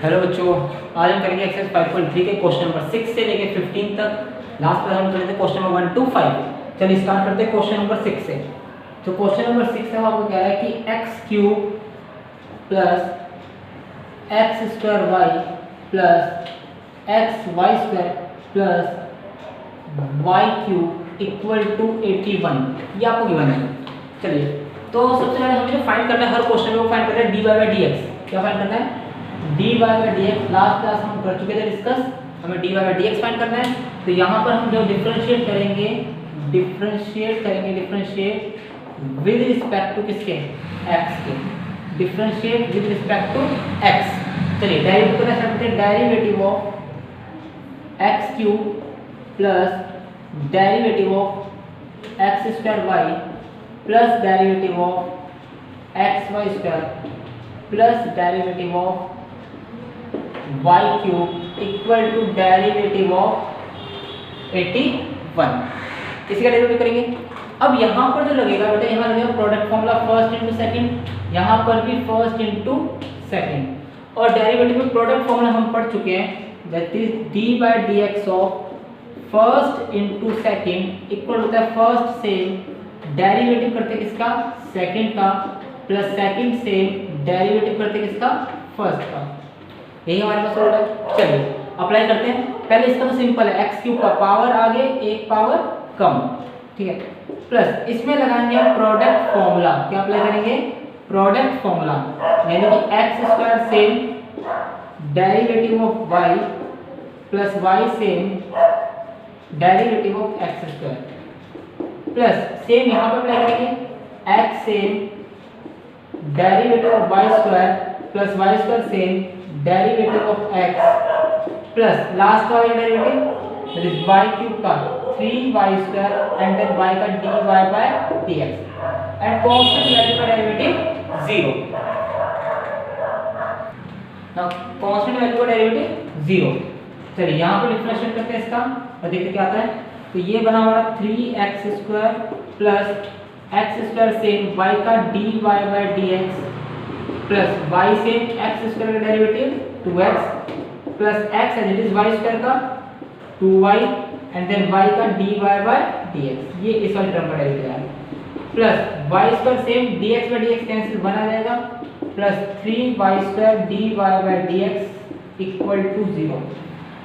Hello बच्चों, आज हम करेंगे एक्सरसाइज 5.3 के क्वेश्चन नंबर 6 से लेके 15 तक। लास्ट क्लास हम करे थे क्वेश्चन नंबर 1 to 5। चलिए स्टार्ट करते हैं क्वेश्चन नंबर 6 से। तो क्वेश्चन नंबर 6 है, आपको कह रहा है कि x cube plus x square y plus x y square plus y cube equal to 81, ये आपको गिवन है। चलिए, तो सबसे पहले हमें जो फाइंड करना है हर क्वेश्चन में वो फाइंड करना है dy बाई डी एक्स। क्या फाइंड करना है? dy by d x. Last class हम कर चुके थे डिस्कस, हमें dy by d x find करना है। तो यहाँ पर हम जो डिफरेंशिएट करेंगे विद रिस्पेक्ट टू किसके? x के। Differentiate with respect to x। चलिए डेरिवेटिव करना स्टार्ट करते हैं। Derivative of x cube plus derivative of x square y plus derivative of x y square plus derivative of y cube equal to derivative of 81। इसका derivative करेंगे। अब यहाँ पर जो लगेगा बेटा, यहाँ लगेगा product formula first into second, यहाँ पर भी फर्स्ट इंटू सेकंड। और डेरिवेटिव में प्रोडक्ट फॉर्मूला हम पढ़ चुके हैं, that is D by d x of first into second equal होता है फर्स्ट से डेरिवेटिव करते किसका? सेकंड का, प्लस सेकंड से डेरिवेटिव करते किसका? फर्स्ट का। यही हमारे पास रूल है। चलिए अप्लाई करते हैं। पहले इसका तो सिंपल है, एक्स क्यूब का पावर आगे एक पावर कम, ठीक है, प्लस इसमें लगाएंगे हम प्रोडक्ट फॉर्मूला। क्या अप्लाई करेंगे? प्रोडक्ट फॉर्मूला, यानी कि x square same derivative of y plus y same derivative of x square plus same यहाँ पर अप्लाई करेंगे x same derivative of y square plus y square same derivative of x plus last वाला derivative that is y cube का 3y square and then y का dy by dx and constant value का derivative 0। Now constant value का derivative 0। चलिए यहाँ पे differentiate करते हैं इसका और देखते क्या आता है। तो ये बना हमारा 3x square plus x square same y का dy by dx plus y same x square का derivative 2x plus x as it is y square का 2y एंड देन y का dy बाय dx, ये इस वाले term का derivative है, plus y square same dx by dx cancel बना जाएगा plus 3y square dy by dx equal to 0।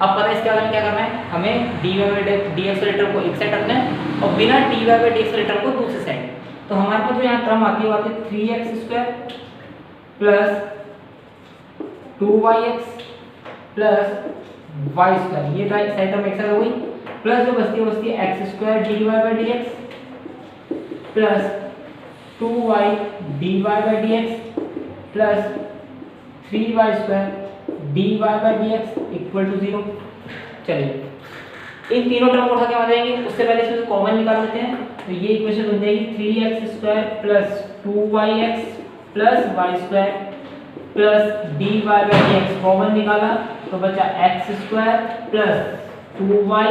अब पता है इसके बारे में क्या करना है, हमें dy बाय dx वाले टर्म को एक साइड रखना है और बिना dy बाय dx वाले टर्म को दूसरी साइड। तो हमारे पास जो यहाँ टर्म आती है वो आती है 3x square plus 2yx plus y square, ये राइट साइड टर्म एक साथ हो गई, प्लस जो बचती है x square d y by d x plus 2y dy by d x plus 3y square dy by d x equal to 0। चलिए इन तीनों टर्म को उठा के आ जाएंगे, उससे पहले इसमें कॉमन निकाल लेते हैं। तो ये इक्वेशन बन जाएगी 3x square plus 2yx plus y square plus d y by d x common निकाला तो बचा x square plus 2y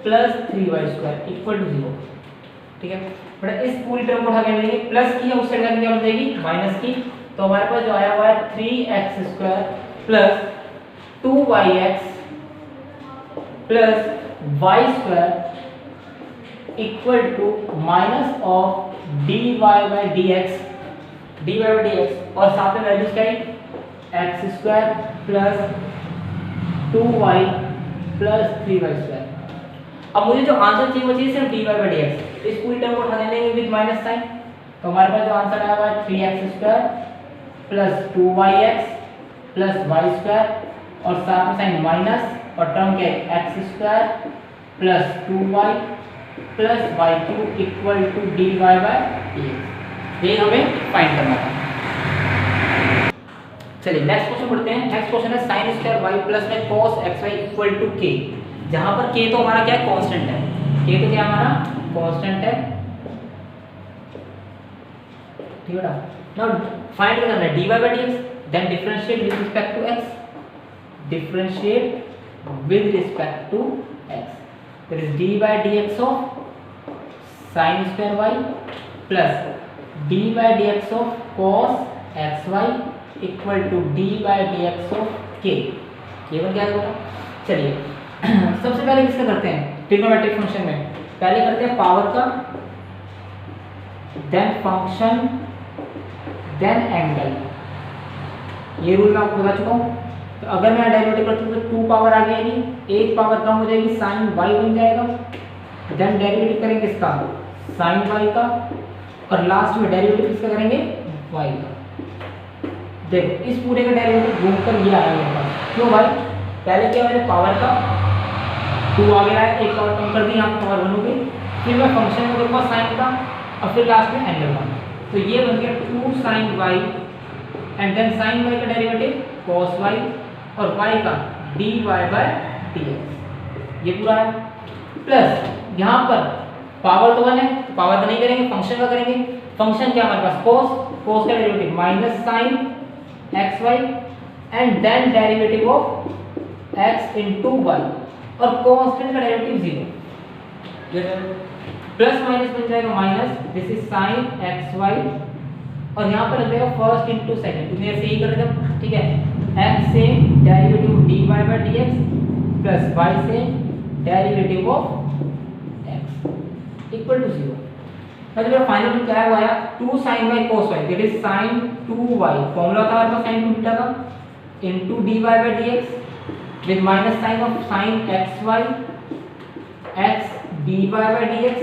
plus 3y square equal to 0। ठीक है बेटा, इस पूरी टर्म को उठा के लेंगे, प्लस की है उस साइड क्या बन जाएगी माइनस की। तो हमारे पास जो आया हुआ है 3x square plus 2yx plus y square equal to minus of dy by dx और साथ में वैल्यूज क्या है x square plus 2y plus 3y square. अब मुझे जो आंसर चाहिए वो चाहिए सिर्फ dy बाई dx। इस पूरी टर्म को उठा लेंगे विद माइनस साइन। तो हमारे पास जो आंसर आया हुआ है 3x square plus 2yx plus y square और साथ में साइन माइनस और टर्म क्या है x square plus 2y plus y cube equal to dy by dx। ये हमें फाइंड करना था। चलिए नेक्स्ट क्वेश्चन पढ़ते हैं। नेक्स्ट क्वेश्चन है sin स्क्वायर y प्लस में cos xy equal to k। जहां पर k तो हमारा क्या है कांस्टेंट है, k तो क्या हमारा कांस्टेंट है, ठीक है। नाउ फाइंड करना है dy by dx, then differentiate with respect to x, differentiate with respect to x, that is dy by dx of sin square y plus dy by dx of cos xy equal to d by d x of k, ये बन गया बेटा। चलिए सबसे पहले किसका करते हैं ट्रिग्नोमेट्रिक फंक्शन में, पहले करते हैं पावर का, देन फंक्शन, देन एंगल। ये रूल मैं आपको बता चुका हूँ। तो अगर मैं डेरिवेटिव करता हूँ तो 2 पावर आ जाएगी, एक पावर कम हो जाएगी, साइन y बन जाएगा। देन डेरिवेटिव करेंगे इसका साइन y का, और लास्ट में डेरिवेटिव किसका करेंगे y का। देखो इस पूरे का डेरिवेटिव घूमकर ये आया मेरे पास, क्यों भाई, पहले क्या मैंने पावर का 2 आ गया है, एक पावर कम कर दी, यहाँ पावर 1 हो गई, फिर मैं फंक्शन में करूँगा साइन का, और फिर लास्ट में एंगल का। तो ये बन गया 2 sin y, and then sin y का डेरिवेटिव cos y, और y का dy by dx, ये पूरा है। प्लस यहाँ पर पावर तो 1 है, तो पावर का नहीं करेंगे, फंक्शन का करेंगे। फंक्शन क्या हमारे पास cos का derivative minus sine x y, and then derivative of x into y, और कांस्टेंट का डेरिवेटिव 0। प्लस माइनस बन जाएगा minus, this is sine x y, और यहाँ पर लग जाएगा फर्स्ट इंटू सेकेंड, इतने से ही कर रहे थे, ठीक है। x से derivative dy by dx plus y से derivative of x equal to 0। मतलब मेरा फाइनल में क्या आया 2 sin y cos y, that is sin 2y, formula था हमारे पास sin 2 थीटा का, into dy by dx with minus sine of sin xy x dy by dx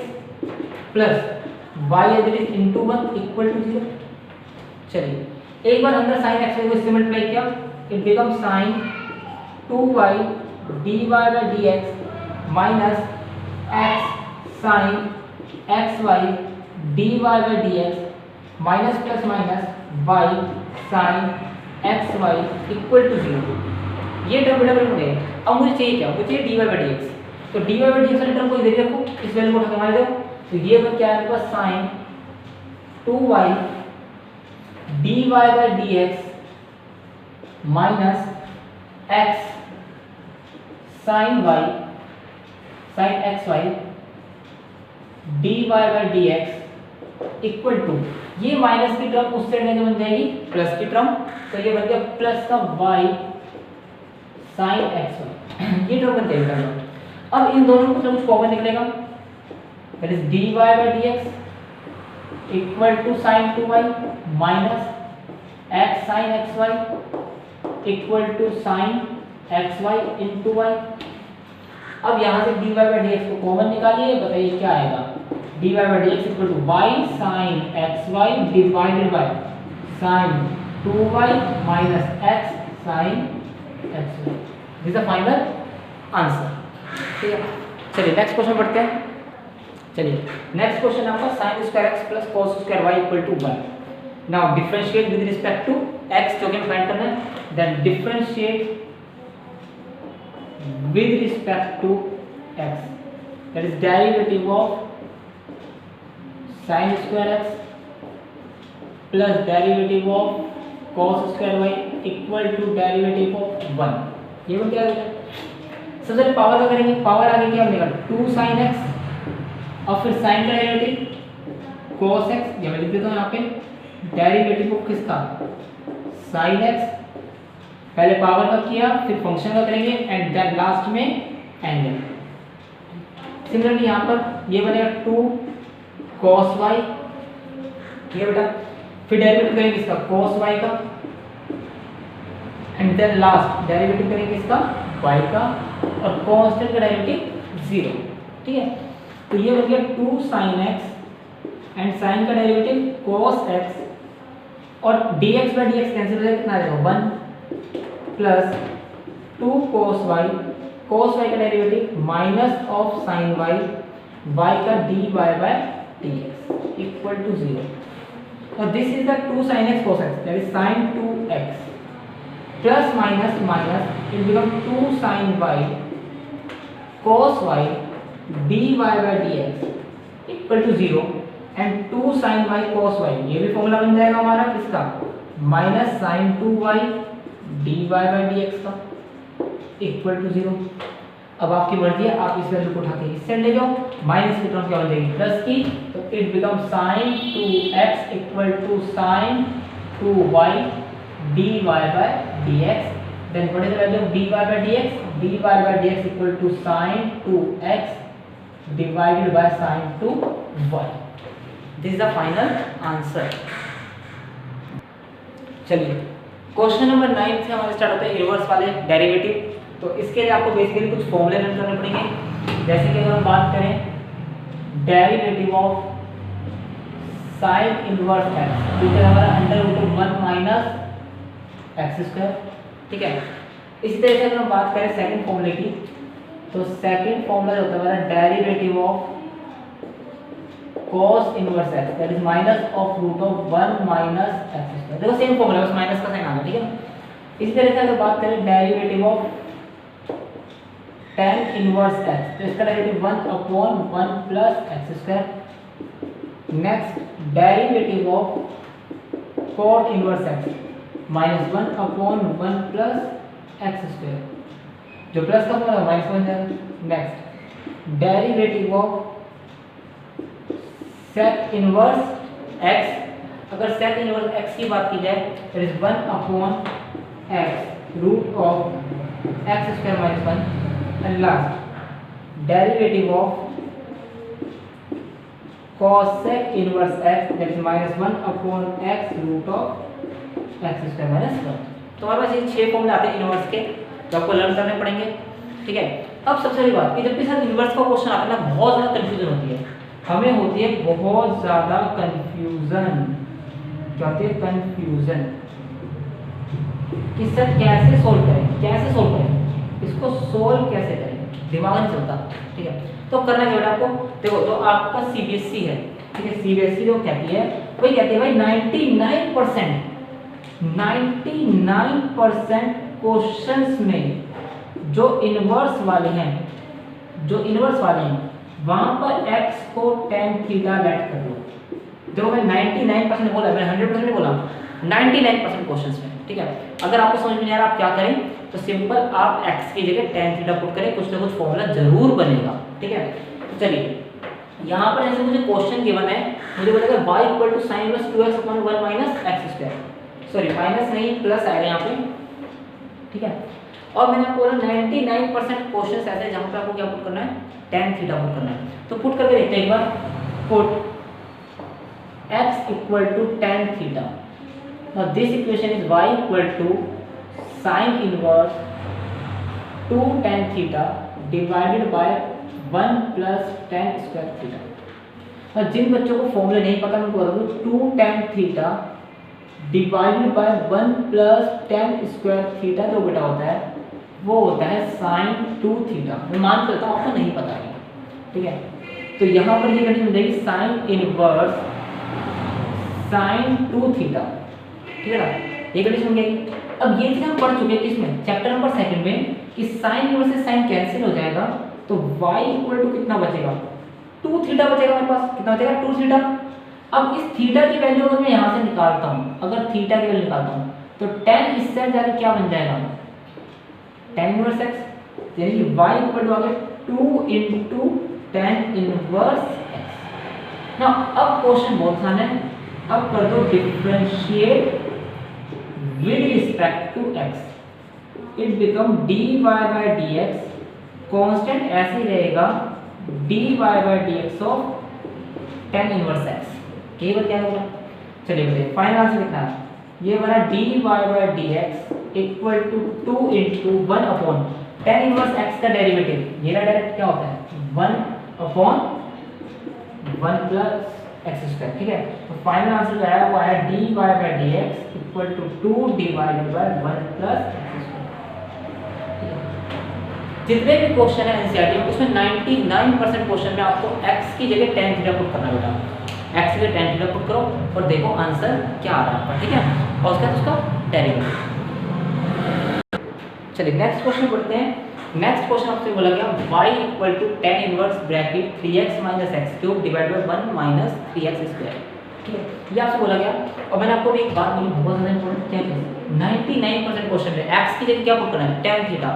plus y that is into 1 equal to 0। चलिए एक बार अंदर sin xy को इससे multiply किया, it become sin 2y dy by dx minus x sin xy dy by dx minus plus minus y sin xy equal to 0। ये term double हो गए। अब मुझे चाहिए क्या, मुझे चाहिए dy बाय dx, तो dy बाय dx वाले टर्म को इधर रखो, इस वैल्यू को उठा के मार दो, तो ये बन क्या है बस sin 2y dy by dx minus x sin y sin xy dy by dx equal to, ये माइनस की टर्म उस साइड में बन जाएगी प्लस की टर्म, तो ये बन गया प्लस का y sin xy, ये टर्म बन जाएगा। अब इन दोनों को कुछ कॉमन निकलेगा, that is dy by dx equal to sin 2y minus x sin xy equal to sin xy into y। अब यहाँ से dy बाय dx को कॉमन निकालिए, बताइए क्या आएगा, dy by dx equal to y sin xy divided by sin 2y minus x sin xy, this is the final answer. ठीक है, चलिए नेक्स्ट क्वेश्चन पढ़ते हैं। चलिए नेक्स्ट क्वेश्चन आपका sin square x plus cos square y equal to 1। Now differentiate with respect to x, जो कि find करना है, then differentiate with respect to x, that is derivative of sin square x plus derivative of cos square y equal to derivative of 1। ये वो क्या है, सबसे पहले पावर का करेंगे, पावर आगे क्या बनेगा 2 sin x और फिर sin का डेरिवेटिव cos x, ये मैं लिख देता हूँ यहाँ पे, डेरिवेटिव ऑफ किसका sin x, पहले पावर का किया फिर फंक्शन का करेंगे, एंड देन लास्ट में एंगल। सिमिलरली यहाँ पर ये बनेगा 2 cos y, ये बेटा, फिर डेरिवेटिव करेंगे इसका cos y का, एंड देन लास्ट डेरिवेटिव करेंगे इसका y का, और कांस्टेंट का डेरिवेटिव 0। ठीक है, तो ये बन गया 2 sin x एंड sin का डेरिवेटिव cos x, और dx बाय dx कैंसिल हो जाएगा, कितना आ जाएगा 1 प्लस 2 cos y का derivative minus of sin y का dy by dx equal to 0, और this is the 2 sin x cos x, that is sin 2x plus minus minus it become 2 sin y cos y dy by dx equal to 0, and 2 sin y cos y, ये भी formula बन जाएगा हमारा किसका minus sin 2y dy by dx का equal to 0। अब आपकी मर्जी है, आप इस वैल्यू को उठा के इस साइड ले जाओ, माइनस की टर्म क्या बन जाएगी प्लस की, तो it become sin 2x equal to sin 2y dy by dx, then what is the value of dy by dx? dy by dx equal to sin 2x divided by sin 2y. This is the final answer. चलिए question number 9 से हमारे start होते हैं inverse वाले derivative. तो इसके लिए आपको बेसिकली कुछ फॉर्मूले लर्न करने पड़ेंगे। जैसे कि अगर हम बात करें derivative of sine inverse x, तो ये हमारा under root 1 minus x square, ठीक है। इसी तरह से अगर हम बात करें सेकंड फॉर्मूले की, तो सेकंड फॉर्मूला होता है हमारा derivative of cos inverse x, that is minus of root of 1 minus x square. देखो सेम फॉर्मूला, बस माइनस का साइन आ गया, ठीक है। इसी तरह से अगर बात करें derivative of tan inverse x, तो इसका derivative 1/1 plus x square. Next derivative of cot inverse x minus 1/1 plus x square, जो प्लस का फॉर्मूला माइनस बन जाएगा। Next derivative of sec inverse x, अगर sec इनवर्स x की बात की जाए तो is 1/x root of x square minus 1। And last derivative of cosec inverse x, that is minus 1/x root of x square minus 1। तो हमारे पास ये 6 फॉर्मूले आते हैं इनवर्स के, जो आपको लर्न करने पड़ेंगे, ठीक है। अब सबसे बड़ी बात कि जब भी सर इनवर्स का क्वेश्चन आता है ना, बहुत ज़्यादा कंफ्यूजन होती है, हमें होती है बहुत ज़्यादा कंफ्यूजन। क्या होती है? कंफ्यूजन कि सर कैसे सोल्व करें, कैसे सोल्व करें, इसको सोल्व कैसे करें, दिमाग नहीं चलता, ठीक है। तो करना क्या बेटा आपको, देखो जो आपका सीबीएसई है, ठीक है, सीबीएसई जो कहती है वही कहती है भाई 99% क्वेश्चंस में जो इनवर्स वाले हैं, वहां पर x को tan थीटा लेट कर लो। देखो मैं 99% बोला, मैंने 100% नहीं बोला, 99% क्वेश्चंस में, ठीक है। अगर आपको समझ में नहीं आ रहा आप क्या करें, तो सिंपल आप x की जगह tan थीटा पुट करें, कुछ ना कुछ फॉर्मूला जरूर बनेगा, ठीक है। तो चलिए यहाँ पर जैसे मुझे क्वेश्चन गिवन है, मुझे बोलेगा y equal to sin inverse 2x/1 minus x square, sorry minus नहीं प्लस आएगा यहाँ पे, ठीक है। और मैंने आपको बोला 99% क्वेश्चंस ऐसे हैं जहाँ पे आपको क्या पुट करना है, tan थीटा पुट करना है। तो पुट करके देखते हैं एक बार, put x equal to tan theta. Now this equation is y equal to sin inverse 2 tan theta divided by 1 plus tan square theta. और जिन बच्चों को फॉर्मूला नहीं पता मैं बता दूं, 2 tan theta divided by 1 plus tan square theta जो बेटा होता है वो होता है sin 2 थीटा। मैं मान करता हूँ आपको नहीं पता है, ठीक है। तो यहाँ पर ये कंडीशन मिल जाएगी sin इनवर्स sin 2 थीटा, ठीक है ना, ये कंडीशन मिल जाएगी। अब ये चीज़ हम पढ़ चुके हैं किसमें, चैप्टर नंबर 2 में, कि sin इनवर्स से sin कैंसिल हो जाएगा, तो y इक्वल टू कितना बचेगा, 2 थीटा बचेगा मेरे पास, कितना बचेगा 2 थीटा। अब इस थीटा की वैल्यू अगर मैं यहाँ से निकालता हूँ, अगर थीटा की वैल्यू निकालता हूँ, तो tan इससे जाके क्या बन जाएगा, tan इनवर्स x, यानी y इक्वल टू आ गया 2 इंटू tan इनवर्स x। ना अब क्वेश्चन बहुत आसान है, अब कर दो differentiate with respect to x, it become dy by dx, constant ऐसे ही रहेगा dy by dx of tan inverse x। केवल क्या होगा, चलिए बताइए फाइनल आंसर कितना है, ये हमारा dy by dx equal to 2 into 1/tan inverse x का डेरिवेटिव, ये डायरेक्ट क्या होता है 1/1 प्लस एक्स स्क्वायर, ठीक है। तो फाइनल आंसर जो आया वो आया dy by dx equal to 2 divided by 1 plus x square. जितने भी क्वेश्चन है एनसीईआरटी में, उसमें 99% क्वेश्चन में आपको x की जगह tan थीटा पुट करना बेटा, x की जगह tan थीटा पुट करो और देखो आंसर क्या आ रहा है आपका, ठीक है। और उसका उसका डेरिवेटिव। चलिए नेक्स्ट क्वेश्चन पढ़ते हैं। नेक्स्ट क्वेश्चन आपसे बोला गया y equal to tan inverse bracket 3x minus x cube divided by 1 minus 3x square, ठीक है। ये आपसे बोला गया, और मैंने आपको भी एक बात बोली बहुत ज़्यादा इंपॉर्टेंट, क्या है 99% क्वेश्चन में x की जगह क्या पुट करना है, tan थीटा।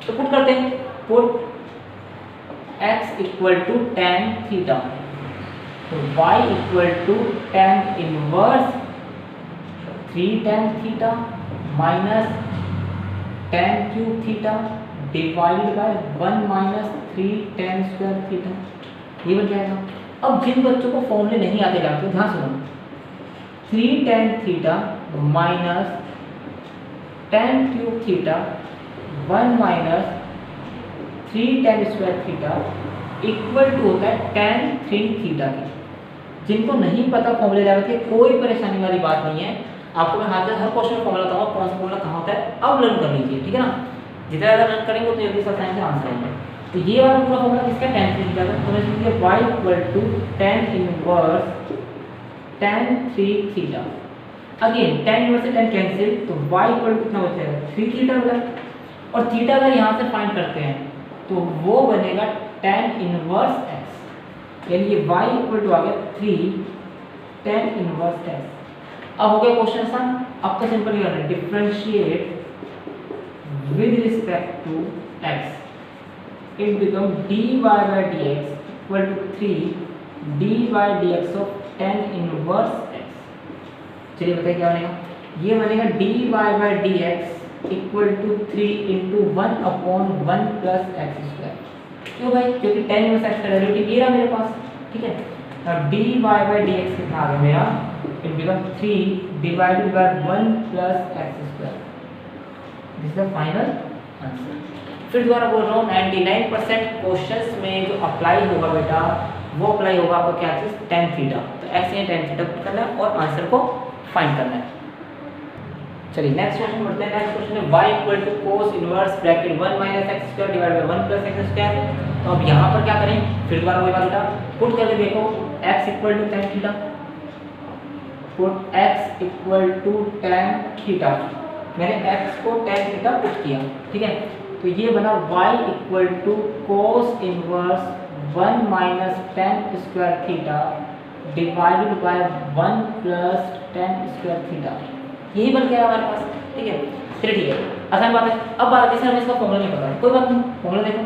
तो पुट करते हैं, put x equal to tan theta, तो y equal to tan inverse 3 tan theta minus tan cube theta divided by 1 minus 3 tan square theta, ये बन जाएगा। अब जिन बच्चों को फॉर्मूले नहीं आते जानते ध्यान सुनो, 3 tan theta minus tan cube theta 1 minus 3 tan square theta equal to होता है tan 3 थीटा की। जिनको नहीं पता फॉर्मूले लगा के कोई परेशानी वाली बात नहीं है, आपको मैं हाथ से हर क्वेश्चन में फॉर्मूला बताऊंगा कौन सा फॉर्मूला कहाँ होता है, अब लर्न कर लीजिए, ठीक है ना। जितना ज़्यादा लर्न करेंगे उतनी जल्दी से आसानी से आंसर आएंगे। तो ये वाला पूरा फॉर्मूला किसका, tan 3 थीटा का। तो मैं इसलिए y equal to tan inverse tan 3 theta. Again tan inverse से tan कैंसिल, तो y इक्वल टू कितना बचेगा 3 थीटा होगा। और थीटा अगर यहाँ से फाइंड करते हैं तो वो बनेगा tan इनवर्स x, यानी ये y इक्वल टू आ गया 3 tan इनवर्स x। अब हो गया क्वेश्चन आसान। अब तो सिंपल ही करना है, differentiate with respect to x, it become dy by dx equal to 3 dy dx of tan inverse x। चलिए बताइए क्या बनेगा, ये बनेगा dy by dx equal to 3 into 1 upon 1 plus x square. क्यों भाई, क्योंकि tan इनवर्स x का डेरिवेटिव ये रहा मेरे पास, ठीक है। अब dy by dx कितना आ गया मेरा, it become 3 divided by 1 plus x square। This is the final answer. फिर दोबारा बोल रहा हूँ, 99% क्वेश्चंस में जो अप्लाई होगा बेटा वो अप्लाई होगा आपका क्या चीज़, tan थीटा। तो x या tan थीटा पुट करना है और आंसर को फाइंड करना है। चलिए नेक्स्ट क्वेश्चन बढ़ते हैं। नेक्स्ट क्वेश्चन है y equal to cos inverse bracket 1 minus x square divided by 1 plus x square. तो अब यहाँ पर क्या करें, फिर दोबारा वही बात बेटा, पुट करके देखो x equal to tan theta, put x equal to tan theta. मैंने x को tan थीटा पुट किया, ठीक है। तो ये बना y equal to cos inverse 1 minus tan square theta divided by 1 plus tan square theta. यही बन गया हमारे पास, ठीक है। चलिए ठीक है, आसान बात है। अब बात जैसे हमें इसका फॉर्मूला नहीं पता है, कोई बात नहीं, फॉर्मूला देखो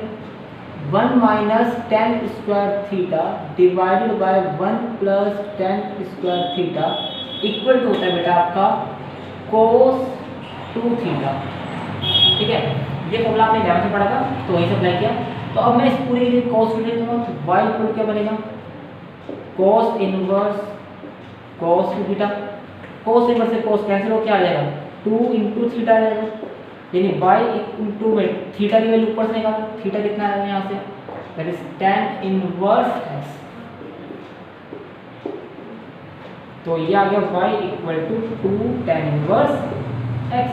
1 minus tan square theta divided by 1 plus tan square theta equal to होता है बेटा आपका कोस 2 थीटा, ठीक है। ये फॉर्मूला आपने ध्यान से पढ़ा था तो वही से अप्लाई किया। तो अब मैं इस पूरे के लिए cos थीटा लिखूंगा, तो y इक्वल क्या बनेगा, cos inverse cos theta. cos inverse से cos कैंसिल हो, क्या आ जाएगा 2 इंटू थीटा आ जाएगा, यानी y इंटू में थीटा की वैल्यू ऊपर से निकालो, थीटा कितना आएगा यहाँ से, that is tan inverse x। तो ये आ गया y equal to 2 tan inverse x।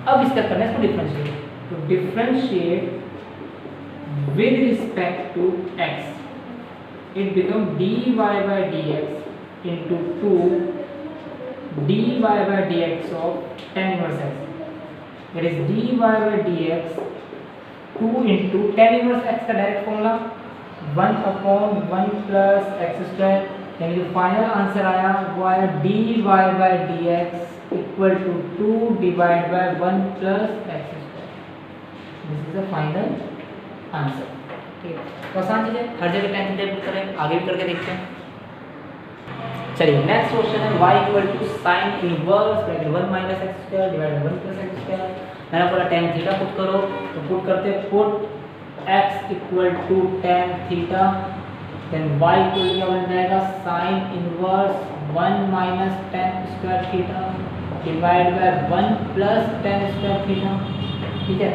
अब इसका करना है इसको डिफरेंशिएट, तो differentiate with respect to x, it become dy by dx into 2 dy by dx of tan inverse x, that is dy by dx 2 into tan inverse x का direct formula 1 upon 1 plus x square, यानी जो final answer आया वो आया dy by dx equal to 2 divide by 1 plus x square. This is the final answer, ठीक है। तो आसान चीज़ है, हर जगह tan थीटा पुट करें, आगे भी करके देखते हैं। चलिए नेक्स्ट क्वेश्चन है y equal to sine inverse bracket 1 minus x square divided by 1 plus x square. मैंने बोला tan थीटा पुट करो, तो पुट करते put x equal to tan theta, then y equal क्या बन जाएगा sine inverse 1 minus tan square theta divide by 1 plus tan square theta, ठीक है।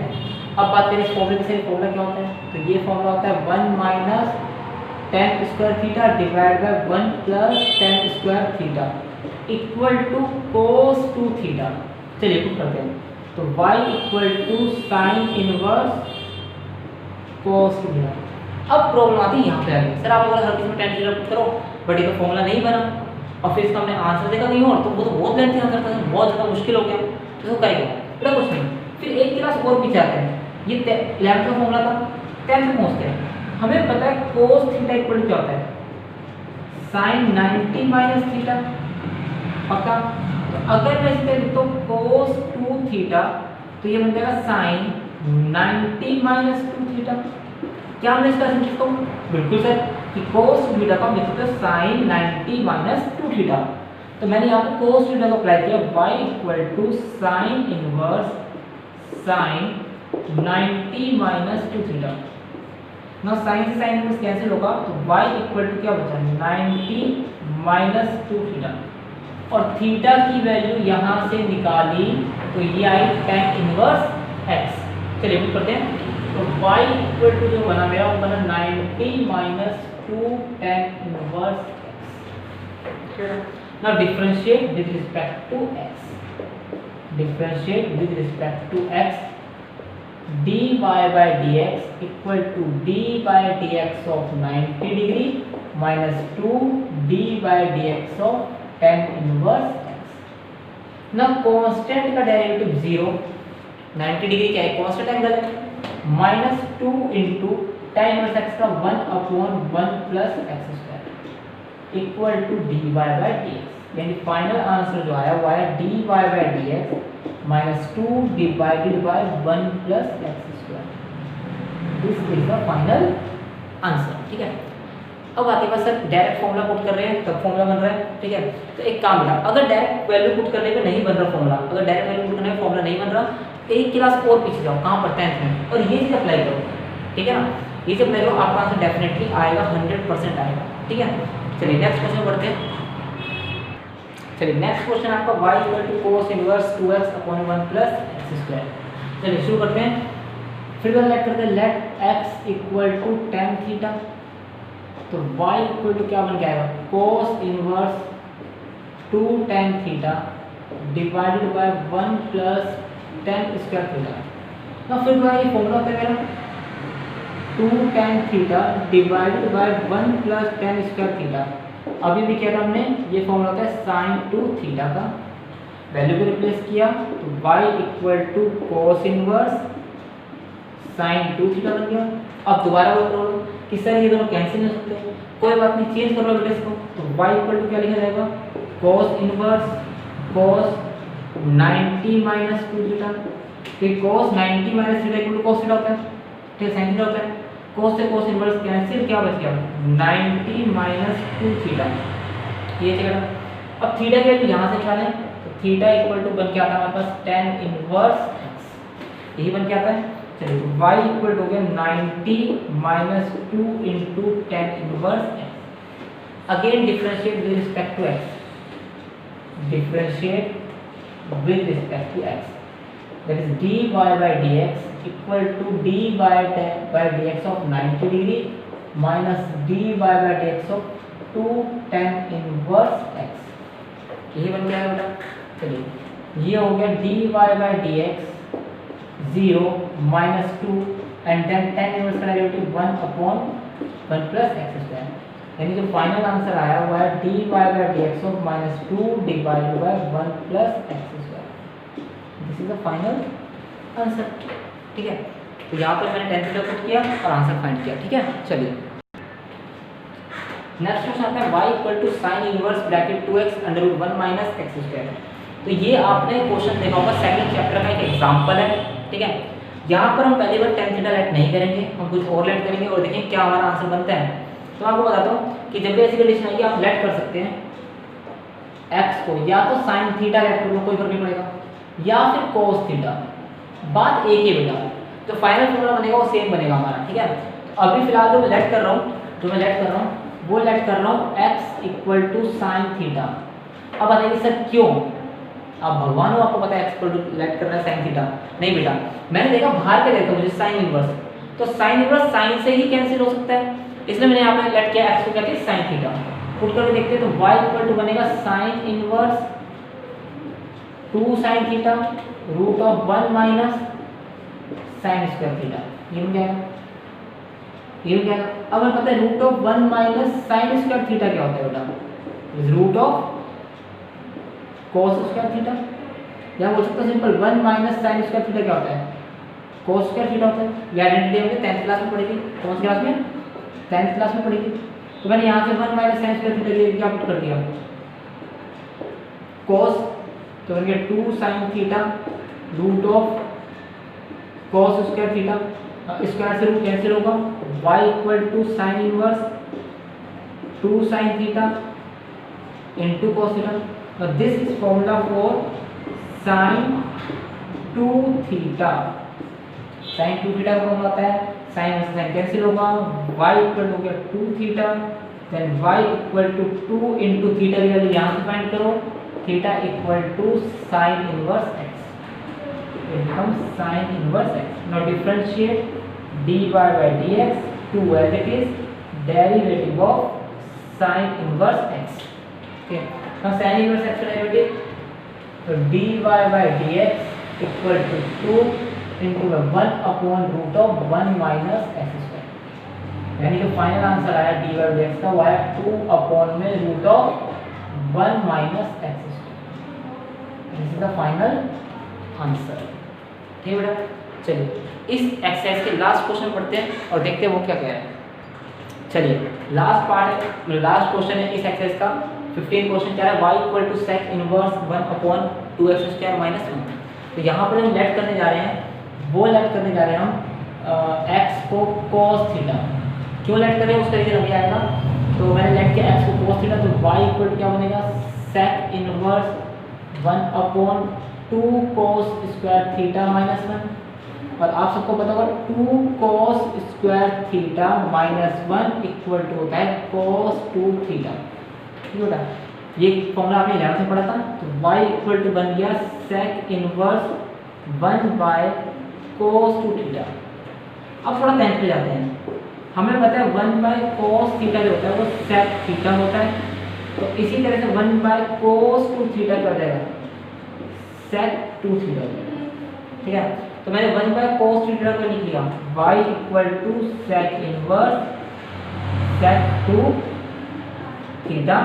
अब बात करें इस फॉर्मूले से, फॉर्मूला क्या होता है, तो ये फॉर्मूला होता है 1 minus tan square theta divide by 1 plus tan square theta equal to cos 2 theta. चलिए पुट करते हैं, तो y equal to sine inverse cos 2 theta. अब प्रॉब्लम आती है यहाँ पे आगे, सर आप अगर हर किसी में tan थीटा पुट करो बट ये तो फॉर्मूला नहीं बना, और फिर इसका हमने आंसर देखा कहीं और, तो वो तो बहुत लेंथी आंसर था, बहुत ज़्यादा मुश्किल हो गया, तो इसको करेगा बेटा कुछ नहीं। फिर एक क्लास और पीछे आते हैं, ये 11th का फॉर्मूला था, 10th में पहुँचते हैं। हमें पता है cos थीटा इक्वल टू क्या होता है, साइन 90 माइनस थीटा, पक्का। तो अगर मैं इस पे लिखता हूँ cos 2 थीटा, तो ये बन जाएगा साइन 90 माइनस 2 थीटा। क्या हमने इसका लिख सकता हूँ, बिल्कुल सर, कि cos थीटा का हम लिख सकते हैं साइन 90 माइनस 2 थीटा। तो मैंने यहाँ पे cos थीटा को अप्लाई किया, y equal to sine inverse sine 90 minus 2 theta. ना साइन से साइन इनवर्स कैंसिल होगा तो y इक्वल टू क्या बचा 90 माइनस 2 थीटा, और थीटा की वैल्यू यहाँ से निकाली तो ये आई tan इनवर्स x। चलिए भी करते हैं, तो y इक्वल टू जो बना मेरा वो बना 90 minus 2 tan inverse x। Now differentiate with respect to x, differentiate with respect to x, dy by dx equal to dy by dx of 90 degree minus 2 dy by dx of tan inverse x। ना constant का derivative 0, 90 degree क्या है constant angle है, minus 2 into tan inverse x का 1/1 plus x square equal to dy by dx। यानी final answer जो आया वो आया dy by dx minus 2 divided by 1 plus x square। This is the final answer। ठीक है, अब आते हैं सर डायरेक्ट फॉर्मूला पुट कर रहे हैं तब फॉर्मूला बन रहा है। ठीक है, तो एक काम मिला, अगर डायरेक्ट वैल्यू पुट करने पे नहीं बन रहा फॉर्मूला, अगर डायरेक्ट वैल्यू पुट करने में फॉर्मूला नहीं बन रहा, एक क्लास और पीछे जाओ, कहाँ पर 10th में, और ये चीज़ अप्लाई करो। ठीक है ना, ये चीज़ अप्लाई करो, आपका आंसर डेफिनेटली आएगा, 100% आएगा। ठीक है, चलिए नेक्स्ट क्वेश्चन पढ़ते हैं। चलिए नेक्स्ट क्वेश्चन आपका y equal to cos inverse 2x upon 1 plus x square. चलिए शुरू करते हैं, फिर लेट करते हैं, let x equal to tan theta, तो y इक्वल टू क्या बन जाएगा cos inverse 2 tan theta divided by 1 plus tan square theta. ना फिर ये फॉर्मूला होता है मेरा 2 tan theta divided by 1 plus tan square theta. अभी भी क्या था हमने, ये फॉर्मूला होता है sin 2 थीटा का, वैल्यू को रिप्लेस किया तो y equal to cos inverse sin 2 theta बन गया। अब दोबारा वो करो कि सर ये दोनों कैंसिल नहीं हो सकते, कोई बात नहीं, चेंज करो रिप्लेस को, तो y इक्वल टू क्या लिखा जाएगा cos inverse cos 90 minus 2 theta. फिर cos 90 minus theta equal to cos theta होता है, ठीक है, sin थीटा होता है, cos से cos इनवर्स कैंसिल, क्या बच गया 90 माइनस 2 थीटा, ये जगह। अब थीटा की वैल्यू यहाँ से निकालें तो थीटा इक्वल टू बन के आता है हमारे पास tan इनवर्स x, यही बन के आता है। चलिए तो y इक्वल टू हो गया 90 minus 2 into tan inverse x। Again differentiate with respect to x, differentiate with respect to x, that is dy by dx equal to dy by dx of 90 degree minus dy by dx of 2 tan inverse x। यही बन गया बेटा। चलिए ये हो गया dy by dx 0 minus 2 and then tan inverse का derivative 1/1 plus x square, यानी जो फाइनल आंसर आया हुआ है dy by dx of -2 divided by 1 plus x square. This is the final answer. ठीक है, तो यहाँ पर मैंने tan थीटा पुट किया और आंसर फाइंड किया। ठीक है, चलिए नेक्स्ट क्वेश्चन आता है y equal to sin inverse bracket 2x under root 1 minus x square. तो ये आपने क्वेश्चन देखा होगा, सेकंड चैप्टर का एक एग्जांपल है। ठीक है, यहाँ पर हम पहली बार tan थीटा लेट नहीं करेंगे, हम कुछ और लेट करेंगे और देखेंगे क्या हमारा आंसर बनता है। तो मैं आपको बताता हूँ कि जब भी ऐसी कंडीशन आएगी आप लेट कर सकते हैं x को, या तो sin थीटा लेट कर लो, कोई फर्क नहीं पड़ेगा, या फिर cos थीटा, बात एक ही बेटा, तो फाइनल फॉर्मूला बनेगा वो सेम बनेगा हमारा। ठीक है, तो अभी फिलहाल जो मैं लेट कर रहा हूँ, वो लेट कर रहा हूँ x equal to sine theta. अब बताइए सर क्यों, आप भगवान हो, आपको पता है x इक्वल टू लेट करना है साइन थीटा। नहीं बेटा, मैंने देखा बाहर के देखा मुझे साइन इनवर्स, तो साइन इनवर्स साइन से ही कैंसिल हो सकता है, इसलिए मैंने यहाँ पे लेट किया x को क्या किया साइन थीटा। पुट करके देखते हैं तो y इक्वल टू बनेगा sine inverse 2 sine theta root of 1 minus sine square theta, ये हो जाएगा, ये हो जाएगा। अब हमें पता है root of 1 minus sine square theta क्या होता है बेटा, root of cos square theta, या बोल सकते हैं simple 1 minus sine square theta क्या होता है cos स्क्वायर थीटा होता है। ये आइडेंटिटी हमने 10th क्लास में पढ़ी थी, कौन सी क्लास में 10th क्लास में पढ़ी थी। तो मैंने यहाँ से 1 माइनस साइन स्क्वायर थीटा के लिए क्या पुट कर दिया cos, तो बन गया 2 sine theta root of cos square theta, square से रूट कैंसिल होगा, y equal to sine inverse 2 sine theta into cos theta. This is formula for sine 2 theta, sine 2 theta का होता है साइन साइन कैंसिल होगा, y equal हो गया 2 theta, then y equal to 2 into theta की value यहाँ से find करो, theta equal to sine inverse x, it becomes sin inverse x. Now differentiate dy by dx to as it is derivative of sin inverse x. Okay. Now sin inverse x derivative, so dy by dx equal to 2 into 1 upon root of 1 minus x square. यानी कि final answer आया dy by dx का वो आया 2 upon में root of 1 minus x square. This is the final answer. ठीक है बेटा, चलिए इस एक्सरसाइज के लास्ट क्वेश्चन पढ़ते हैं और देखते हैं वो क्या कह रहा है। चलिए लास्ट पार्ट है, लास्ट क्वेश्चन है इस एक्सरसाइज का 15 क्वेश्चन क्या है, y equal to sec inverse 1 upon 2x square minus 1। तो यहाँ पर हम लेट करने जा रहे हैं, वो लेट करने जा रहे हैं हम x को cos थीटा। क्यों लेट कर रहे हैं उसका रीजन अभी आएगा। तो मैंने लेट किया x को cos थीटा, तो y इक्वल टू क्या बनेगा, sec inverse 1 upon 2 cos square theta minus 1। और आप सबको पता होगा 2 cos square theta minus 1 equal to होता है cos 2 थीटा। ठीक है बेटा, ये फॉर्मूला आपने 11 से पढ़ा था। तो y इक्वल टू बन गया sec inverse 1 by cos 2 theta. अब थोड़ा 10th पे जाते हैं, हमें पता है 1 बाय cos थीटा जो होता है वो सेक थीटा होता है। तो इसी तरह से 1 बाय cos 2 थीटा क्या हो जाएगा, सेक 2 थीटा हो जाएगा। ठीक है, तो मैंने 1 बाय cos थीटा को लिख लिया, y equal to sec inverse sec 2 theta,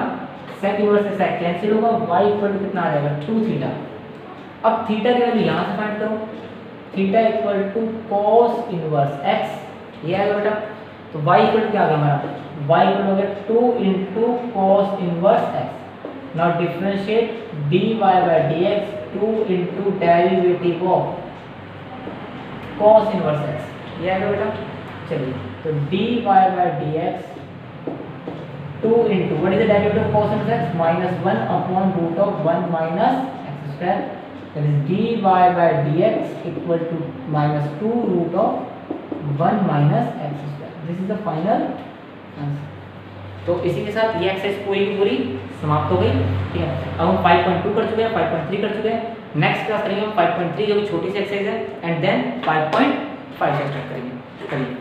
sec inverse से सेक कैंसिल होगा, y इक्वल टू कितना आ जाएगा 2 थीटा। अब थीटा की वैल्यू यहाँ से फाइंड करो, theta equal to cos inverse x, ये आएगा बेटा। तो y इक्वल टू क्या आ गया हमारा, y इक्वल हो गया 2 into cos inverse x। Now differentiate dy by dx 2 into derivative of cos inverse x, ये आएगा बेटा। चलिए तो dy by dx 2 into what is the derivative of cos inverse x, -1 upon root of 1 minus x square, that is dy by dx equal to -2 root of 1 minus x square. This is the final answer. तो इसी के साथ ये exercise पूरी की पूरी समाप्त हो गई। ठीक है, अब हम 5.2 कर चुके हैं, 5.3 कर चुके हैं। नेक्स्ट क्लास करेंगे हम 5.3 जो कि छोटी सी एक्सरसाइज है, एंड देन 5.5 से स्टार्ट करेंगे।